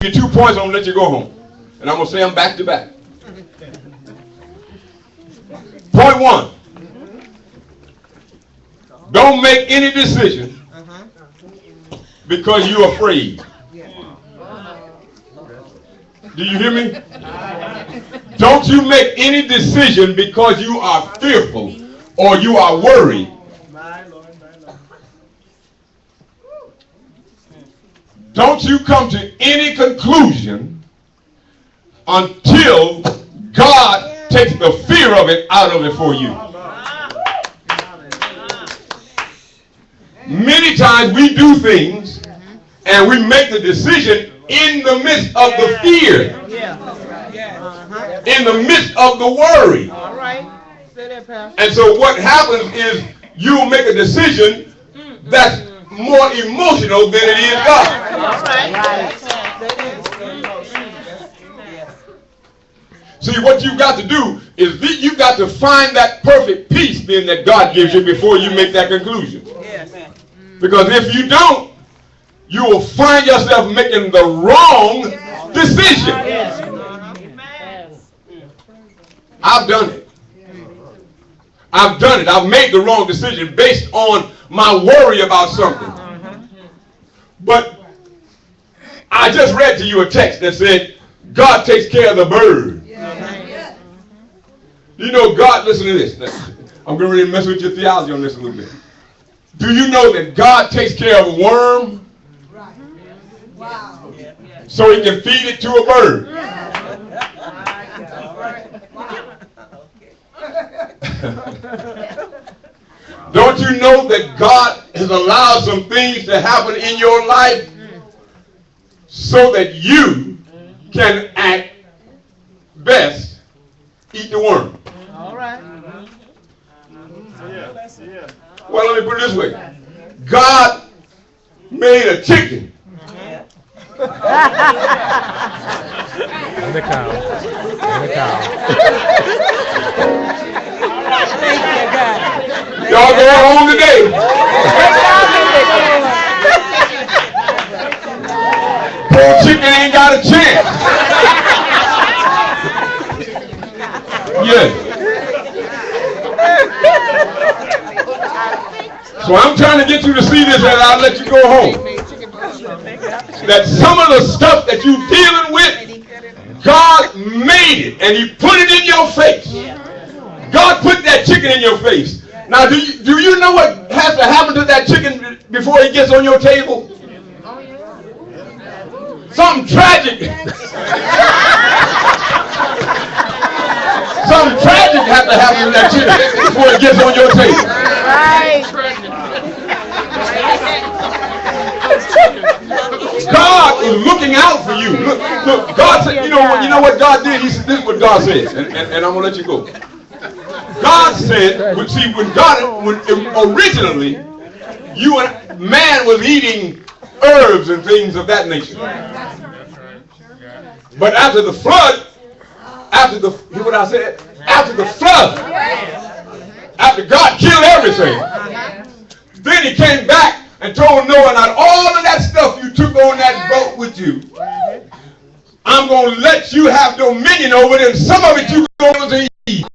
give you 2 points, I'm going to let you go home. And I'm going to say them back to back. Point 1. Don't make any decision because you're afraid. Do you hear me? Don't you make any decision because you are fearful or you are worried. Don't you come to any conclusion until God takes the fear of it out of it for you. Many times we do things and we make the decision in the midst of the fear, in the midst of the worry. And so what happens is you'll make a decision that's more emotional than it is God. See, what you got to do is you got to find that perfect peace then that God gives you before you make that conclusion. Because if you don't, you will find yourself making the wrong decision. I've done it. I've done it. I've made the wrong decision based on my worry about something. But I just read to you a text that said, God takes care of the bird. You know, God, listen to this. I'm going to really mess with your theology on this a little bit. Do you know that God takes care of a worm? Wow. So he can feed it to a bird. Don't you know that God has allowed some things to happen in your life so that you can at best eat the worm? All right. Well, let me put it this way. God made a chicken. And the cow. And the cow. Y'all going home today. Poor chicken ain't got a chance. Yes. So I'm trying to get you to see this and I'll let you go home. That some of the stuff that you're dealing with, God made it and he put it in your face. God put that chicken in your face. Now, do you know what has to happen to that chicken before it gets on your table? Something tragic. Something tragic has to happen to that chicken before it gets on your table. Right. God is looking out for you. Look, God said, you know what God did? He said, this is what God said, and I'm going to let you go. God said, when originally, man was eating herbs and things of that nature. But after the flood, after the flood, after God killed everything, then he came back and told Noah, not all of that stuff you took on that boat with you, I'm going to let you have dominion over it, and some of it you're going to eat.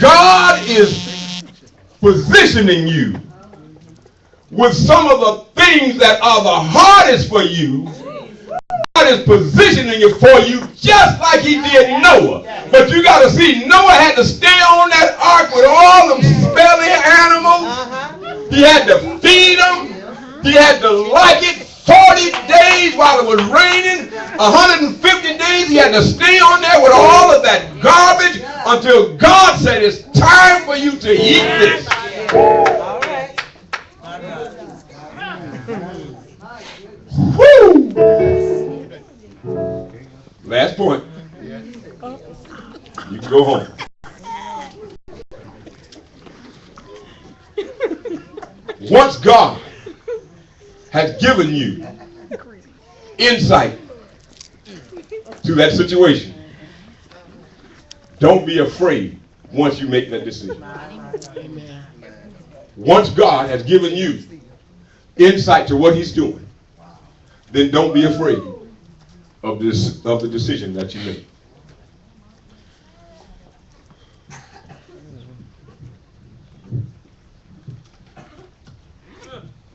God is positioning you with some of the things that are the hardest for you. God is positioning it for you just like he did Noah. But you got to see, Noah had to stay on that ark with all them smelly animals. He had to feed them. He had to like it. 40 days while it was raining, 150 days he had to stay on there with all of that garbage until God said it's time for you to eat this. Woo! Last point. You can go home. Once God has given you insight to that situation, don't be afraid once you make that decision. Once God has given you insight to what he's doing, then don't be afraid of the decision that you make.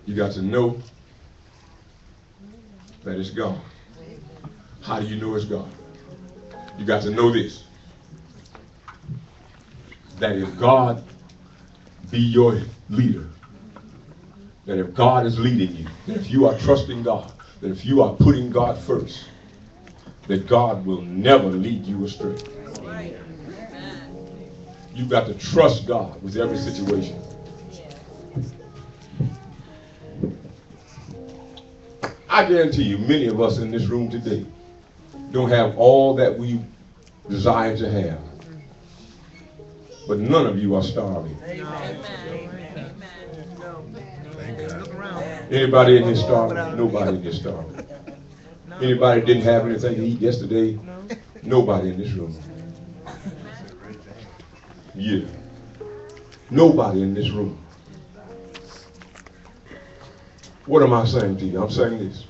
You got to know that it's God. How do you know it's God? You got to know this, that if God be your leader, that if God is leading you, that if you are trusting God, that if you are putting God first, that God will never lead you astray. You've got to trust God with every situation. I guarantee you, many of us in this room today don't have all that we desire to have. But none of you are starving. Anybody in here starving? Nobody in here starving. Anybody didn't have anything to eat yesterday? Nobody in this room. Yeah. Nobody in this room. What am I saying to you? I'm saying this.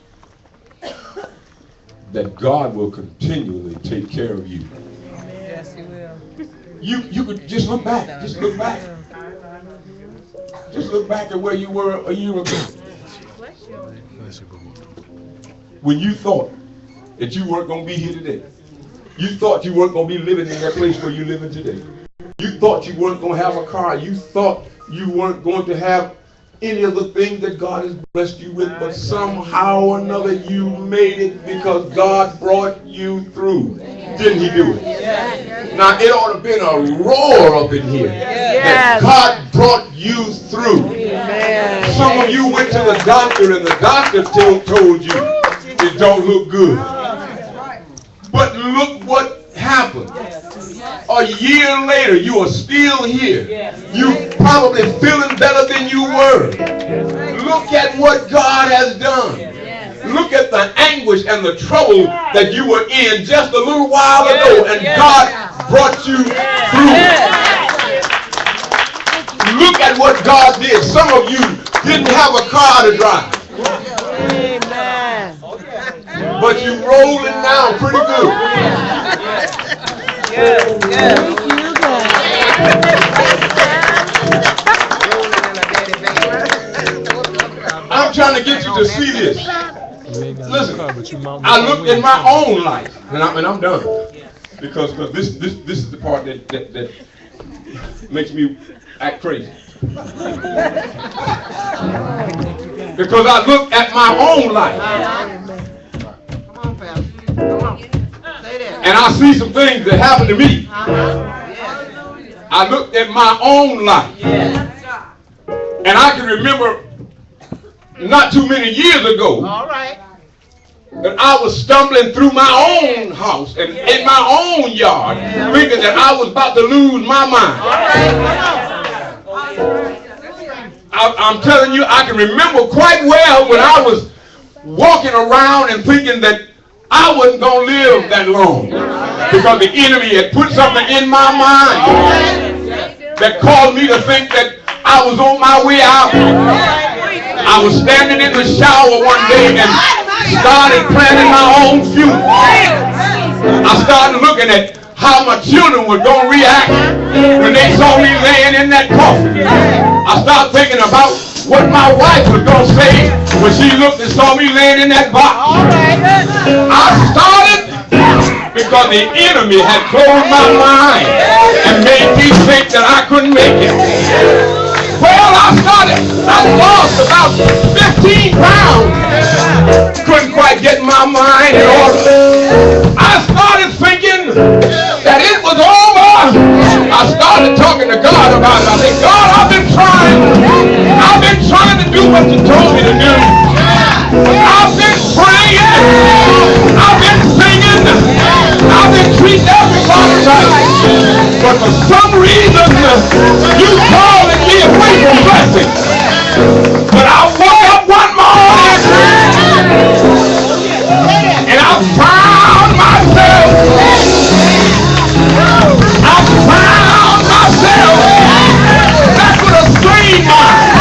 That God will continually take care of you. Yes, he will. You could just look back. Just look back. Just look back at where you were a year ago. When you thought that you weren't going to be here today. You thought you weren't going to be living in that place where you're living today. You thought you weren't going to have a car. You thought you weren't going to have any of the things that God has blessed you with, but somehow or another you made it because God brought you through. Didn't he do it? Now it ought to have been a roar up in here that God brought you through. Some of you went to the doctor and the doctor told you it don't look good. But look what happened. A year later, you are still here. You probably feeling better than you were. Look at what God has done. Look at the anguish and the trouble that you were in just a little while ago, and God brought you through. Look at what God did. Some of you didn't have a car to drive. But you rolling now pretty good. I'm trying to get you to see this. Listen, I looked at my own life, and I'm done. Because this is the part that makes me act crazy. Because I looked at my own life. And I see some things that happened to me. I looked at my own life. And I can remember not too many years ago that I was stumbling through my own house and in my own yard thinking that I was about to lose my mind. I'm telling you, I can remember quite well when I was walking around and thinking that I wasn't going to live that long because the enemy had put something in my mind that caused me to think that I was on my way out. I was standing in the shower one day and started planning my own funeral. I started looking at how my children were going to react when they saw me laying in that coffin. I started thinking about what my wife was going to say when she looked and saw me laying in that box. I started because the enemy had closed my mind and made me think that I couldn't make it. Well, I lost about 15 pounds. Couldn't quite get my mind in order. I started thinking that it was over. I started talking to God about it. I said, God, I've been trying to do what you told me to do. I've been praying. I've been singing. I've been treating everybody right. But for some reason, you calling me away from blessings. But I woke up one morning and I found myself back with a straight mind.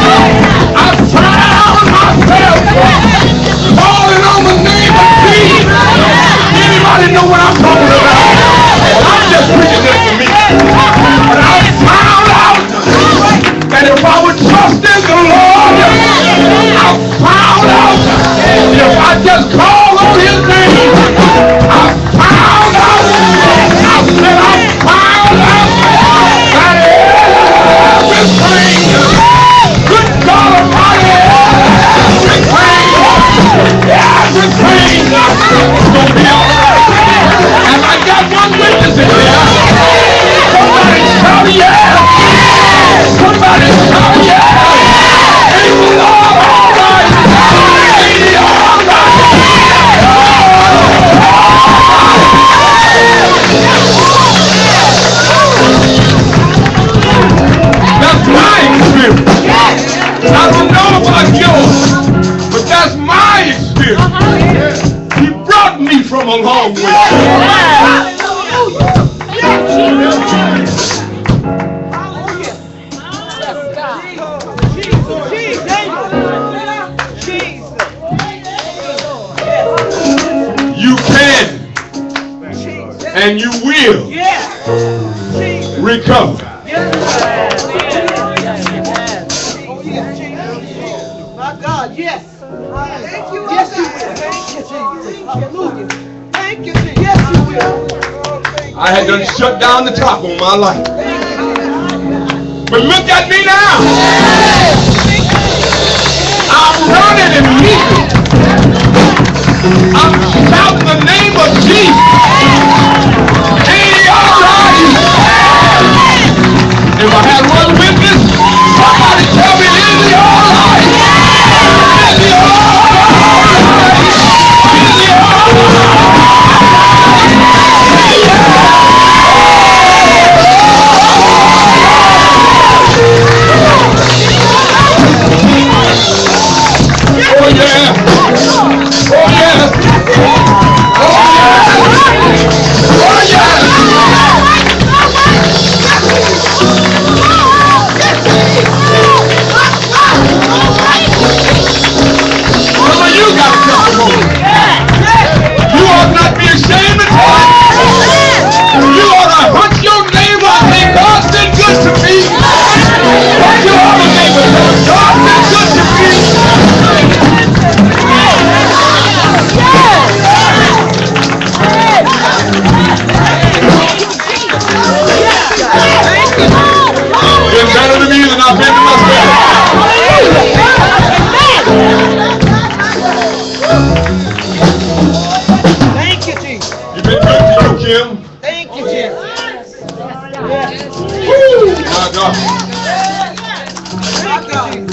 about yours, but that's my experience. He brought me from a long way. You can and you will recover. My God, yes. Thank you. Yes, you will. Thank you, Jesus. Hallelujah. Thank you, Jesus. Yes, you will. I had done shut down the top on my life. But look at me now. I'm running and leaping. I'm shouting the name of Jesus. Ain't he all right? If I had one witness, somebody tell me, is he all right? Is he all right? Is he all Oh yeah! Oh yeah! Oh yeah! Some of you got a testimony. You ought not be ashamed to tell it. You ought to hunt your neighbor and say, God's been good to me. Hunt your other neighbor and tell him, God's been good to me. Been better to me than I've been to myself. Thank you, Jesus. You've been good to you, Kim. Thank you, Jesus. Woo! My God. My God.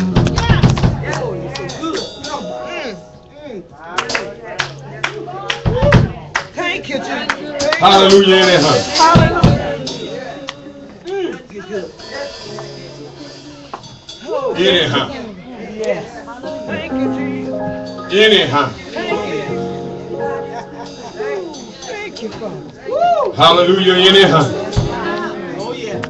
Thank you, Jesus. Hallelujah anyhow. Anyhow. Yes. Thank you, Jesus. Anyhow. Thank you, Father. Hallelujah anyhow. Oh, yeah.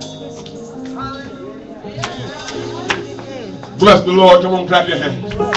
Bless the Lord. Come on, clap your hands.